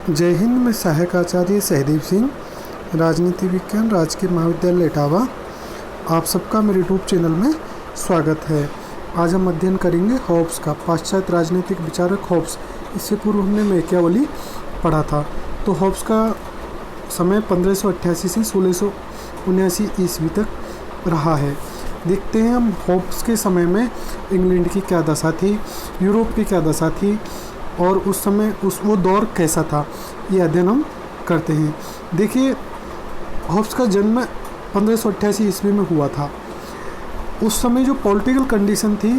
जय हिंद। मैं सहायक आचार्य सहदेव सिंह, राजनीति विज्ञान, राजकीय महाविद्यालय इटावा। आप सबका मेरे यूट्यूब चैनल में स्वागत है। आज हम अध्ययन करेंगे हॉब्स का, पाश्चात्य राजनीतिक विचारक हॉब्स। इससे पूर्व हमने मैकियावेली पढ़ा था। तो हॉब्स का समय 1588 से 1679 ईस्वी तक रहा है। देखते हैं हम हॉब्स के समय में इंग्लैंड की क्या दशा थी, यूरोप की क्या दशा थी और उस समय वो दौर कैसा था, ये अध्ययन हम करते हैं। देखिए, हॉब्स का जन्म 1588 ईस्वी में हुआ था। उस समय जो पॉलिटिकल कंडीशन थी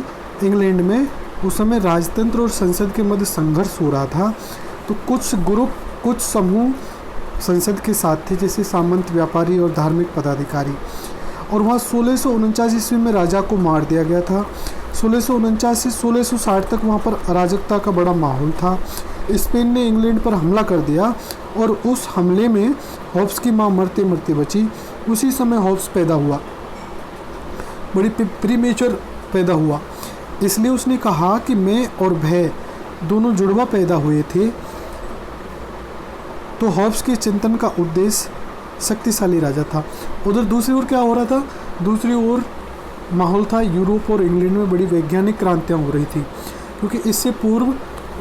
इंग्लैंड में, उस समय राजतंत्र और संसद के मध्य संघर्ष हो रहा था। तो कुछ ग्रुप, कुछ समूह संसद के साथ थे, जैसे सामंत, व्यापारी और धार्मिक पदाधिकारी। और वहाँ 1649 ईस्वी में राजा को मार दिया गया था। 1649 से 1660 तक वहाँ पर अराजकता का बड़ा माहौल था। स्पेन ने इंग्लैंड पर हमला कर दिया और उस हमले में हॉब्स की माँ मरते मरते बची। उसी समय हॉब्स पैदा हुआ, बड़ी प्रीमेच्योर पैदा हुआ। इसलिए उसने कहा कि मैं और भय दोनों जुड़वा पैदा हुए थे। तो हॉब्स के चिंतन का उद्देश्य शक्तिशाली राजा था। उधर दूसरी ओर क्या हो रहा था? दूसरी ओर माहौल था, यूरोप और इंग्लैंड में बड़ी वैज्ञानिक क्रांतियाँ हो रही थी, क्योंकि इससे पूर्व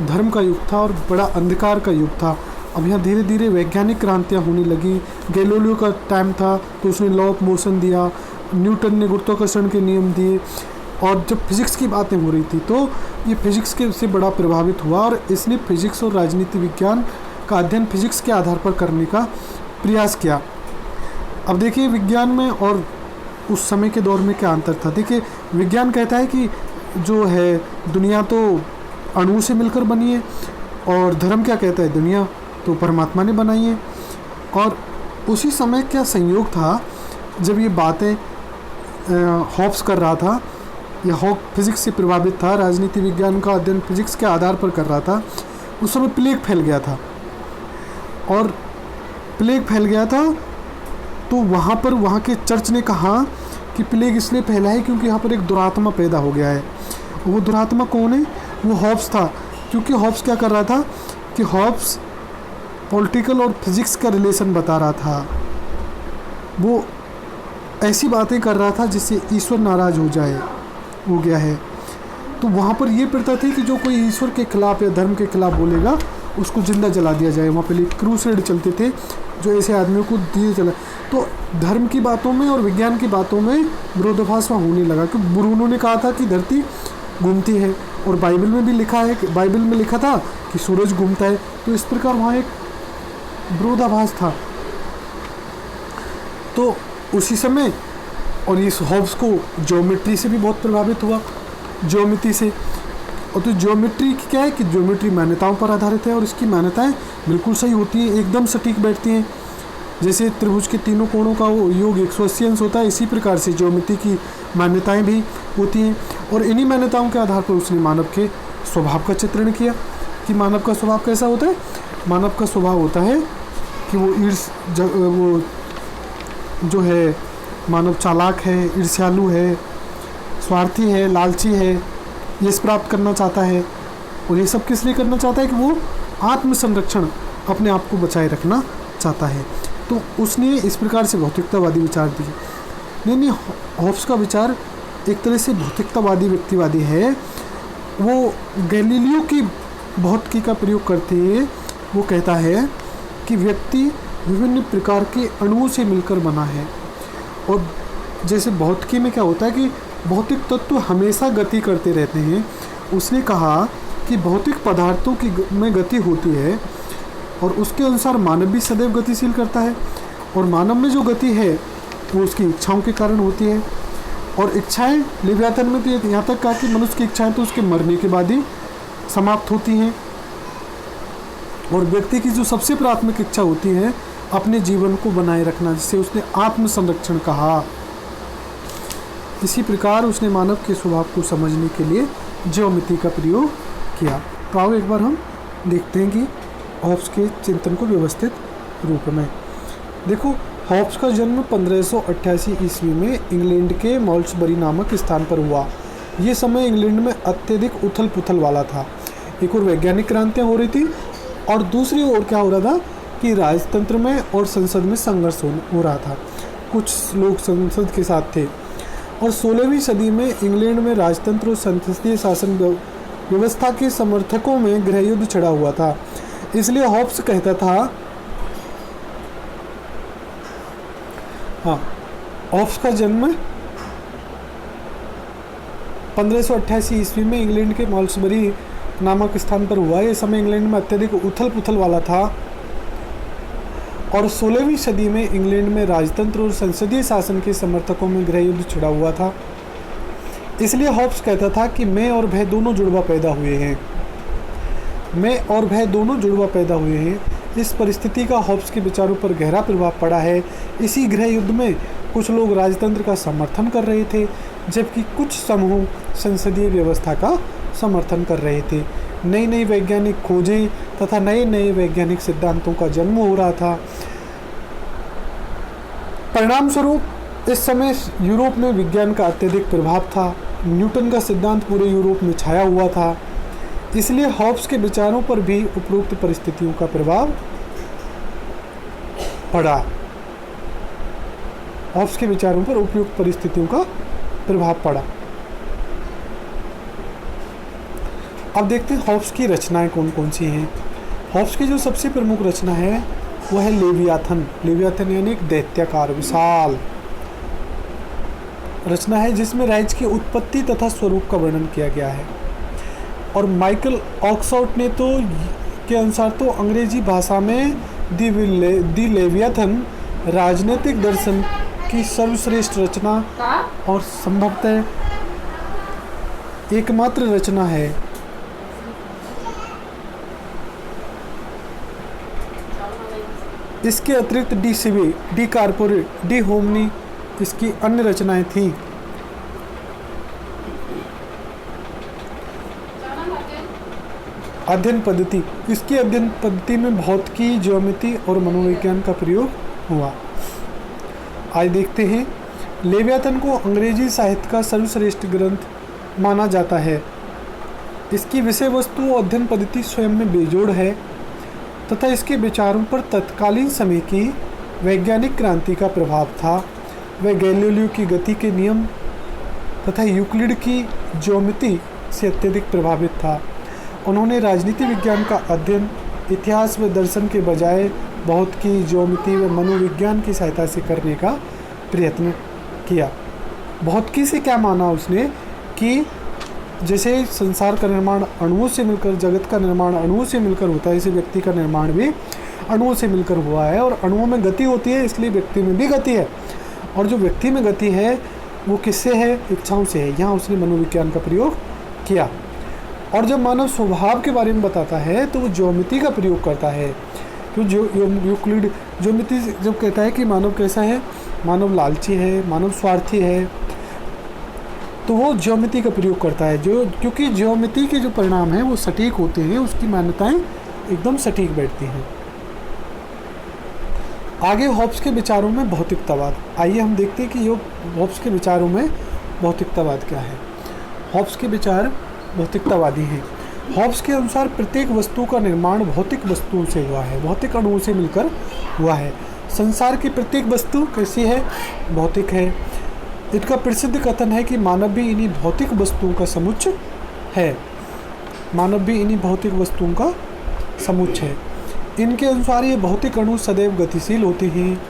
धर्म का युग था और बड़ा अंधकार का युग था। अब यहाँ धीरे धीरे वैज्ञानिक क्रांतियाँ होने लगी। गैलीलियो का टाइम था तो उसने लॉ ऑफ मोशन दिया, न्यूटन ने गुरुत्वाकर्षण के नियम दिए, और जब फिजिक्स की बातें हो रही थी तो ये फिजिक्स के से बड़ा प्रभावित हुआ और इसने फिजिक्स और राजनीति विज्ञान का अध्ययन फिजिक्स के आधार पर करने का प्रयास किया। अब देखिए, विज्ञान में और उस समय के दौर में क्या अंतर था। देखिए, विज्ञान कहता है कि जो है दुनिया तो अणु से मिलकर बनी है, और धर्म क्या कहता है, दुनिया तो परमात्मा ने बनाई है। और उसी समय क्या संयोग था, जब ये बातें हॉब्स कर रहा था, या हॉब फिजिक्स से प्रभावित था, राजनीति विज्ञान का अध्ययन फिजिक्स के आधार पर कर रहा था, उस समय प्लेग फैल गया था। और प्लेग फैल गया था तो वहाँ के चर्च ने कहा कि प्लेग इसलिए फैला है क्योंकि यहाँ पर एक दुरात्मा पैदा हो गया है। वो दुरात्मा कौन है? वो हॉब्स था। क्योंकि हॉब्स क्या कर रहा था कि हॉब्स पॉलिटिकल और फिजिक्स का रिलेशन बता रहा था। वो ऐसी बातें कर रहा था जिससे ईश्वर नाराज़ हो गया है। तो वहाँ पर ये प्रथा थी कि जो कोई ईश्वर के खिलाफ या धर्म के खिलाफ बोलेगा उसको जिंदा जला दिया जाए। वहाँ पे क्रूसेड चलते थे, जो ऐसे आदमियों को दिए जला। तो धर्म की बातों में और विज्ञान की बातों में विरोधाभास होने लगा। कि ब्रूनो ने कहा था कि धरती घूमती है, और बाइबल में भी लिखा है, बाइबल में लिखा था कि सूरज घूमता है। तो इस प्रकार वहाँ एक विरोधाभास था। तो उसी समय, और इस हॉब्स को ज्योमेट्री से भी बहुत प्रभावित हुआ, ज्योमिति से। और तो ज्योमेट्री की क्या है कि ज्योमेट्री मान्यताओं पर आधारित है, और इसकी मान्यताएं बिल्कुल सही होती हैं, एकदम सटीक बैठती हैं। जैसे त्रिभुज के तीनों कोणों का वो योग 180 अंश होता है, इसी प्रकार से ज्योमेट्री की मान्यताएं भी होती हैं। और इन्हीं मान्यताओं के आधार पर उसने मानव के स्वभाव का चित्रण किया कि मानव का स्वभाव कैसा होता है। मानव का स्वभाव होता है कि वो जो है मानव चालाक है, ईर्ष्यालु है, स्वार्थी है, लालची है, यश प्राप्त करना चाहता है। और ये सब किस लिए करना चाहता है कि वो आत्म संरक्षण, अपने आप को बचाए रखना चाहता है। तो उसने इस प्रकार से भौतिकतावादी विचार दिए। नहीं, हॉब्स का विचार एक तरह से भौतिकतावादी व्यक्तिवादी है। वो गैलीलियो की भौतिकी का प्रयोग करते हुए वो कहता है कि व्यक्ति विभिन्न प्रकार के अणुओं से मिलकर बना है। और जैसे भौतिकी में क्या होता है कि भौतिक तत्व हमेशा गति करते रहते हैं। उसने कहा कि भौतिक पदार्थों की में गति होती है, और उसके अनुसार मानव भी सदैव गतिशील करता है। और मानव में जो गति है वो उसकी इच्छाओं के कारण होती है। और इच्छाएं लेवियाथन में तो यहाँ तक कहा कि मनुष्य की इच्छाएं तो उसके मरने के बाद ही समाप्त होती हैं। और व्यक्ति की जो सबसे प्राथमिक इच्छा होती है अपने जीवन को बनाए रखना, जिसे उसने आत्म संरक्षण कहा। इसी प्रकार उसने मानव के स्वभाव को समझने के लिए ज्योमेट्री का प्रयोग किया। तो आओ एक बार हम देखते हैं कि हॉब्स के चिंतन को व्यवस्थित रूप में। देखो, हॉब्स का जन्म 1588 ईस्वी में इंग्लैंड के मॉल्सबरी नामक स्थान पर हुआ। ये समय इंग्लैंड में अत्यधिक उथल पुथल वाला था। एक और वैज्ञानिक क्रांतियाँ हो रही थी और दूसरी ओर क्या हो रहा था कि राजतंत्र में और संसद में संघर्ष हो रहा था। कुछ लोग संसद के साथ थे। और 16वीं सदी में इंग्लैंड में राजतंत्र और संसदीय शासन व्यवस्था के समर्थकों में गृहयुद्ध छिड़ा हुआ था। इसलिए हॉब्स कहता था, हॉब्स का जन्म 1588 ईस्वी में इंग्लैंड के मॉल्सबरी नामक स्थान पर हुआ। यह समय इंग्लैंड में अत्यधिक उथल पुथल वाला था और 16वीं सदी में इंग्लैंड में राजतंत्र और संसदीय शासन के समर्थकों में गृहयुद्ध छिड़ा हुआ था। इसलिए हॉब्स कहता था कि मैं और भय दोनों जुड़वा पैदा हुए हैं। मैं और भय दोनों जुड़वा पैदा हुए हैं। इस परिस्थिति का हॉब्स के विचारों पर गहरा प्रभाव पड़ा है। इसी गृहयुद्ध में कुछ लोग राजतंत्र का समर्थन कर रहे थे, जबकि कुछ समूह संसदीय व्यवस्था का समर्थन कर रहे थे। नई नई वैज्ञानिक खोजें तथा नए नए वैज्ञानिक सिद्धांतों का जन्म हो रहा था। परिणाम स्वरूप इस समय यूरोप में विज्ञान का अत्यधिक प्रभाव था। न्यूटन का सिद्धांत पूरे यूरोप में छाया हुआ था। इसलिए हॉब्स के विचारों पर भी उपरोक्त परिस्थितियों का प्रभाव पड़ा। हॉब्स के विचारों पर उपयुक्त परिस्थितियों का प्रभाव पड़ा। अब देखते हैं हॉब्स की रचनाएं कौन कौन सी हैं। हॉब्स की जो सबसे प्रमुख रचना है वह है लेवियाथन। लेवियाथन यानी एक दैत्याकार विशाल रचना है, जिसमें राज्य की उत्पत्ति तथा स्वरूप का वर्णन किया गया है। और माइकल ऑक्सफोर्ड ने तो के अनुसार तो अंग्रेजी भाषा में दी लेवियाथन राजनीतिक दर्शन की सर्वश्रेष्ठ रचना और संभवतः एकमात्र रचना है। इसके अतिरिक्त डी सिवी, डी कार्पोरेट, डी होमनी इसकी अन्य रचनाएं थीं। अध्ययन पद्धति, इसकी अध्ययन पद्धति में भौतिकी, ज्योमेट्री और मनोविज्ञान का प्रयोग हुआ। आज देखते हैं, लेवियाथन को अंग्रेजी साहित्य का सर्वश्रेष्ठ ग्रंथ माना जाता है। इसकी विषय वस्तु और अध्ययन पद्धति स्वयं में बेजोड़ है तथा इसके विचारों पर तत्कालीन समय की वैज्ञानिक क्रांति का प्रभाव था। वह गैलीलियो की गति के नियम तथा यूक्लिड की ज्योमेट्री से अत्यधिक प्रभावित था। उन्होंने राजनीति विज्ञान का अध्ययन इतिहास व दर्शन के बजाय भौतिकी, ज्योमेट्री व मनोविज्ञान की सहायता से करने का प्रयत्न किया। भौतिकी से क्या माना उसने कि जैसे संसार का निर्माण अणुओं से मिलकर, जगत का निर्माण अणुओं से मिलकर होता है, इसे व्यक्ति का निर्माण भी अणुओं से मिलकर हुआ है। और अणुओं में गति होती है, इसलिए व्यक्ति में भी गति है। और जो व्यक्ति में गति है वो किससे है? इच्छाओं से है। यहाँ उसने मनोविज्ञान का प्रयोग किया। और जब मानव स्वभाव के बारे में बताता है तो वो ज्योमेट्री का प्रयोग करता है। तो जो यूक्लिड ज्योमेट्री जब कहता है कि मानव कैसा है, मानव लालची है, मानव स्वार्थी है, तो वो ज्योमेट्री का प्रयोग करता है। क्योंकि ज्योमेट्री के जो परिणाम हैं वो सटीक होते हैं, उसकी मान्यताएं एकदम सटीक बैठती हैं। आगे हॉब्स के विचारों में भौतिकतावाद। आइए हम देखते हैं कि हॉब्स के विचारों में भौतिकतावाद क्या है। हॉब्स के विचार भौतिकतावादी हैं। हॉब्स के अनुसार प्रत्येक वस्तु का निर्माण भौतिक वस्तुओं से हुआ है, भौतिक अणुओं से मिलकर हुआ है। संसार की प्रत्येक वस्तु कैसी है? भौतिक है। इनका प्रसिद्ध कथन है कि मानव भी इन्हीं भौतिक वस्तुओं का समुच्चय है। मानव भी इन्हीं भौतिक वस्तुओं का समुच्चय है। इनके अनुसार ये भौतिक अणु सदैव गतिशील होते हैं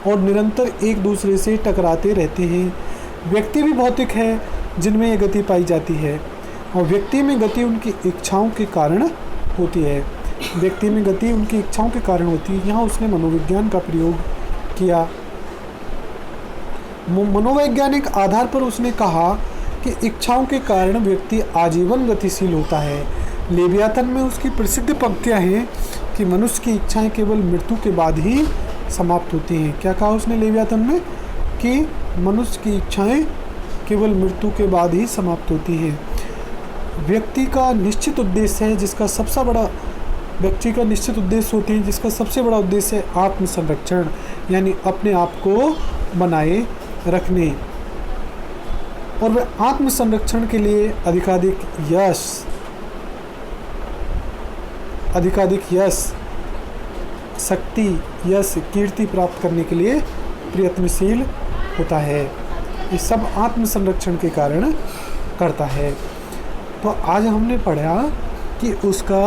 और निरंतर एक दूसरे से टकराते रहते हैं। व्यक्ति भी भौतिक है जिनमें ये गति पाई जाती है और व्यक्ति में गति उनकी इच्छाओं के कारण होती है। व्यक्ति में गति उनकी इच्छाओं के कारण होती है। यहाँ उसने मनोविज्ञान का प्रयोग किया। मनोवैज्ञानिक आधार पर उसने कहा कि इच्छाओं के कारण व्यक्ति आजीवन गतिशील होता है। लेवियाथन में उसकी प्रसिद्ध पंक्तियाँ हैं कि मनुष्य की इच्छाएं केवल मृत्यु के बाद ही समाप्त होती हैं। क्या कहा उसने लेवियाथन में? कि मनुष्य की इच्छाएं केवल मृत्यु के बाद ही समाप्त होती हैं। व्यक्ति का निश्चित उद्देश्य है, जिसका सबसे बड़ा व्यक्ति का निश्चित उद्देश्य होते हैं, जिसका सबसे बड़ा उद्देश्य है आत्मसंरक्षण, यानी अपने आप को बनाए रखने। और वह आत्मसंरक्षण के लिए अधिकाधिक यश, अधिकाधिक यश, शक्ति, यश, कीर्ति प्राप्त करने के लिए प्रयत्नशील होता है। ये सब आत्म संरक्षण के कारण करता है। तो आज हमने पढ़ा कि उसका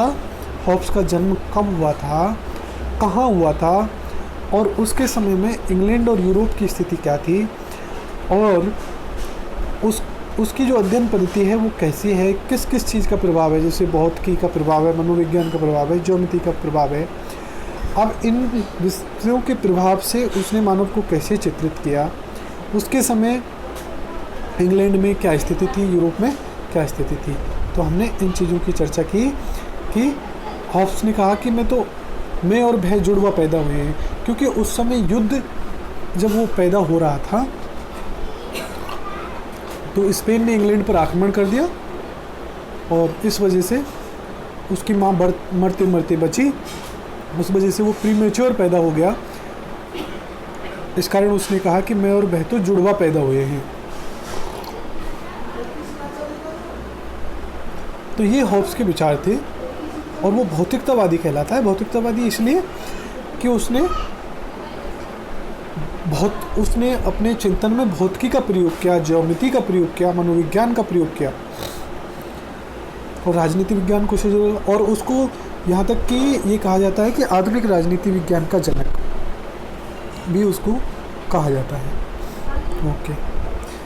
हॉब्स का जन्म कब हुआ था, कहाँ हुआ था, और उसके समय में इंग्लैंड और यूरोप की स्थिति क्या थी, और उसकी जो अध्ययन पद्धति है वो कैसी है, किस किस चीज़ का प्रभाव है, जैसे भौतिकी का प्रभाव है, मनोविज्ञान का प्रभाव है, ज्योमेट्री का प्रभाव है। अब इन विषयों के प्रभाव से उसने मानव को कैसे चित्रित किया, उसके समय इंग्लैंड में क्या स्थिति थी, यूरोप में क्या स्थिति थी। तो हमने इन चीज़ों की चर्चा की कि हॉब्स ने कहा कि मैं और भय जुड़वा पैदा हुए हैं, क्योंकि उस समय युद्ध जब वो पैदा हो रहा था तो स्पेन ने इंग्लैंड पर आक्रमण कर दिया, और इस वजह से उसकी माँ मरते मरते बची। उस वजह से वो प्रीमेच्योर पैदा हो गया। इस कारण उसने कहा कि मैं और भय तो जुड़वा पैदा हुए हैं। तो ये हॉब्स के विचार थे, और वो भौतिकतावादी कहलाता है। भौतिकतावादी इसलिए कि उसने अपने चिंतन में भौतिकी का प्रयोग किया, ज्योमेट्री का प्रयोग किया, मनोविज्ञान का प्रयोग किया, और राजनीति विज्ञान को से जोड़ा। और उसको यहाँ तक कि ये कहा जाता है कि आधुनिक राजनीति विज्ञान का जनक भी उसको कहा जाता है। ओके,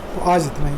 तो आज इतना ही।